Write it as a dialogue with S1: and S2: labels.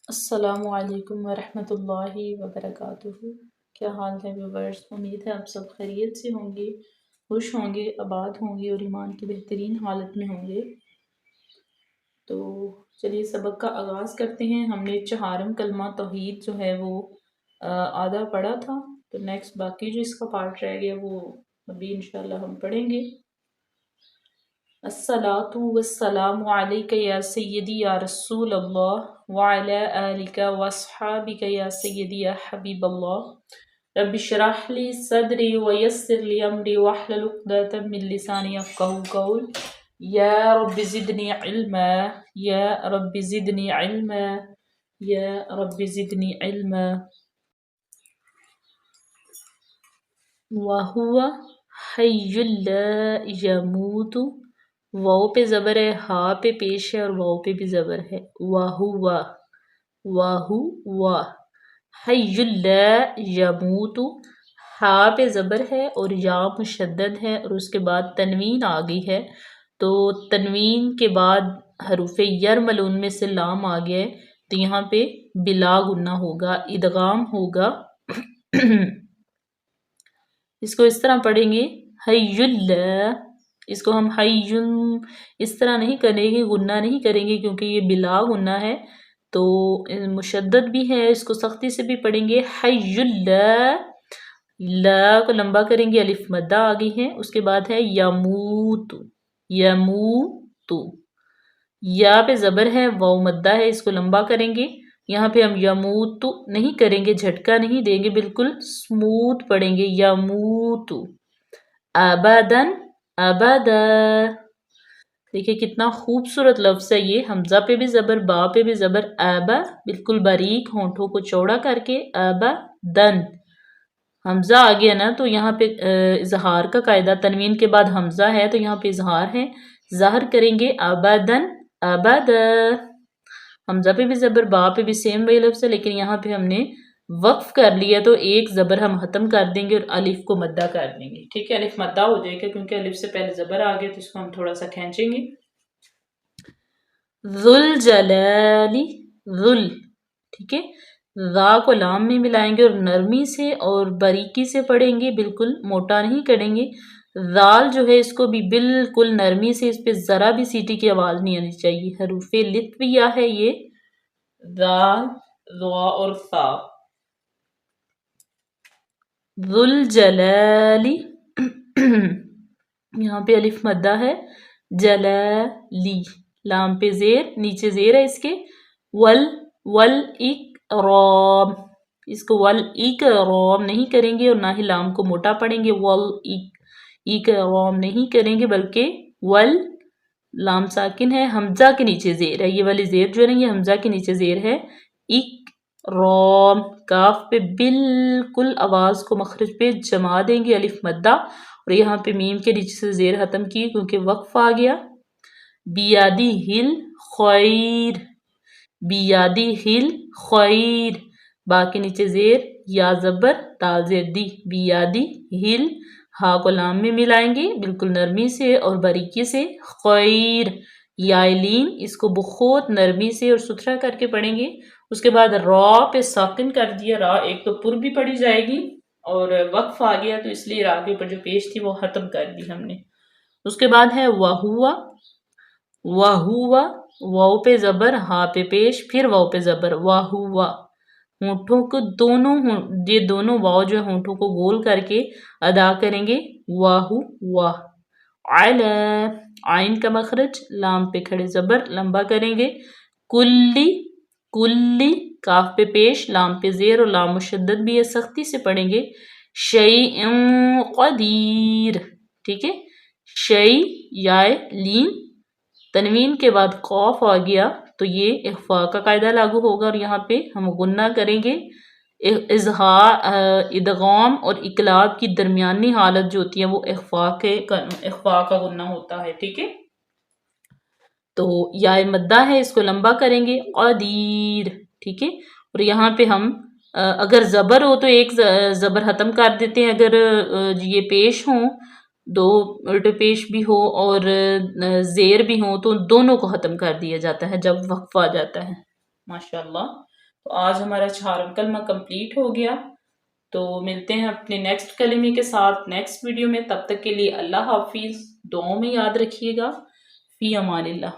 S1: السلام علیکم ورحمۃ اللہ وبرکاتہ۔ کیا حال ہے ویورز؟ امید ہے آپ سب خیریت سے ہوں گے، خوش ہوں گے، آباد ہوں گے اور ایمان کی بہترین حالت میں ہوں گے۔ تو چلیے سبق کا آغاز کرتے ہیں۔ ہم نے چہارم کلمہ توحید جو ہے وہ آدھا پڑھا تھا، تو نیکسٹ باقی جو اس کا پارٹ رہ گیا وہ ابھی انشاءاللہ ہم پڑھیں گے۔ الصلاۃ والسلام علیک یا سیدی یا رسول اللہ وعلی آلک واصحابک یا سیدی یا حبیب اللہ۔ رب اشرح لی صدری ویسر لی امری واحلل عقدۃ من لسانی یفقهوا قولی۔ یا رب زدنی علما، یا رب زدنی علما، یا رب زدنی علما۔ وَهُوَ حَيٌّ لَا يَمُوتُ، واو پہ زبر ہے، ہا پہ پیش ہے اور واو پہ بھی زبر ہے۔ وَهُوَ حَيٌّ لَا يَمُوتُ، ہا پہ زبر ہے اور یا مشدد ہے اور اس کے بعد تنوین آ گئی ہے، تو تنوین کے بعد حروف یرملون میں سے لام آ گیا ہے، تو یہاں پہ بلا گنہ ہوگا، ادغام ہوگا۔ اس کو اس طرح پڑھیں گے حی اللہ، اس کو ہم حیون اس طرح نہیں کریں گے، غنہ نہیں کریں گے کیونکہ یہ بلا غنہ ہے، تو مشدد بھی ہے، اس کو سختی سے بھی پڑھیں گے حی اللہ۔ لا کو لمبا کریں گے، الف مدہ آگئی ہے، اس کے بعد ہے یموت، یموت، یا پہ زبر ہے، واو مدہ ہے، اس کو لمبا کریں گے، یہاں پہ ہم یموت نہیں کریں گے، جھٹکا نہیں دیں گے، بالکل سموتھ پڑھیں گے یموت۔ ابدن، ابدا، دیکھیں کتنا خوبصورت لفظ ہے یہ، حمزہ پہ بھی زبر، با پہ بھی زبر، ابا، بالکل باریک ہونٹوں کو چوڑا کر کے ابدن۔ حمزہ آ گیا نا تو یہاں پہ اظہار کا قاعدہ، تنوین کے بعد حمزہ ہے تو یہاں پہ اظہار ہے، ظاہر کریں گے ابدن، ابدا۔ حمزہ پہ بھی زبر، با پہ بھی سیم وہی لفظ ہے، لیکن یہاں پہ ہم نے وقف کر لیا تو ایک زبر ہم ختم کر دیں گے اور الف کو مدہ کر دیں گے، ٹھیک ہے، الف مدہ ہو جائے گا کیونکہ الف سے پہلے زبر آ گیا تو اس کو ہم تھوڑا سا کھینچیں گے۔ ذوالجلالی، ذل، ٹھیک ہے، ذا کو لام میں ملائیں گے اور نرمی سے اور باریکی سے پڑھیں گے، بالکل موٹا نہیں کریں گے۔ ذال جو ہے اس کو بھی بالکل نرمی سے، اس پہ ذرا بھی سیٹی کی آواز نہیں آنی چاہیے، حروف لطفیہ ہے یہ، ذال، ذا اور ثا۔ ذوالجلالی، یہاں پہ الف مدہ ہے، جلالی، لام پہ زیر، نیچے زیر ہے اس کے، والاکرام، اس کو والاکرام نہیں کریں گے اور نہ ہی لام کو موٹا پڑھیں گے، والاکرام نہیں کریں گے بلکہ لام ساکن ہے، حمزہ کے نیچے زیر ہے، یہ والی زیر جو ہے نا یہ حمزہ کے نیچے زیر ہے، اکرام، کاف پہ بالکل آواز کو مخرج پہ جما دیں گے، الف مدہ، اور یہاں پہ میم کے نیچے سے زیر ختم کی کیونکہ وقف آ گیا۔ بیادی ہل خیر، بیادی ہل خیر، با کے نیچے زیر، یا زبر، تا زیر دی، بیادی ہل، ہا کو لام میں ملائیں گے بالکل نرمی سے اور باریکی سے، خیر، یا لین، اس کو بہت نرمی سے اور ستھرا کر کے پڑھیں گے، اس کے بعد را پہ ساکن کر دیا، را ایک تو پر بھی پڑھی جائے گی اور وقف آ گیا تو اس لیے را کے اوپر جو پیش تھی وہ ختم کر دی ہم نے۔ اس کے بعد ہے وہوا، وہوا، واو پہ زبر، ہا پہ پیش، پھر واو پہ زبر، وہوا، ہونٹوں کو دونوں، یہ دونوں واو جو ہونٹوں کو گول کر کے ادا کریں گے، وہوا، علی، عین کا مخرج، لام پہ کھڑے زبر لمبا کریں گے، کلی، کلی، کاف پہ پیش، لام پہ زیر اور لام مشدد بھی ہے، سختی سے پڑھیں گے، شیئن قدیر، ٹھیک ہے، شیء، یا لین، تنوین کے بعد قاف آ گیا تو یہ اخفاء کا قاعدہ لاگو ہوگا اور یہاں پہ ہم غنہ کریں گے، ادغام اور اقلاب کی درمیانی حالت جو ہوتی ہے وہ اخفاء کا غنہ ہوتا ہے، ٹھیک ہے، تو یا مدہ ہے، اس کو لمبا کریں گے، قدیر، ٹھیک ہے، اور یہاں پہ ہم اگر زبر ہو تو ایک زبر ختم کر دیتے ہیں، اگر یہ پیش ہوں، دو الٹے پیش بھی ہو اور زیر بھی ہو تو دونوں کو ختم کر دیا جاتا ہے جب وقف آ جاتا ہے، ماشاءاللہ۔ تو آج ہمارا 4 کلمہ کمپلیٹ ہو گیا. تو ملتے ہیں اپنے نیکسٹ کلمے کے ساتھ نیکسٹ ویڈیو میں. تب تک کے لیے اللہ حافظ. دعاؤں میں یاد رکھیے گا. فی امان اللہ.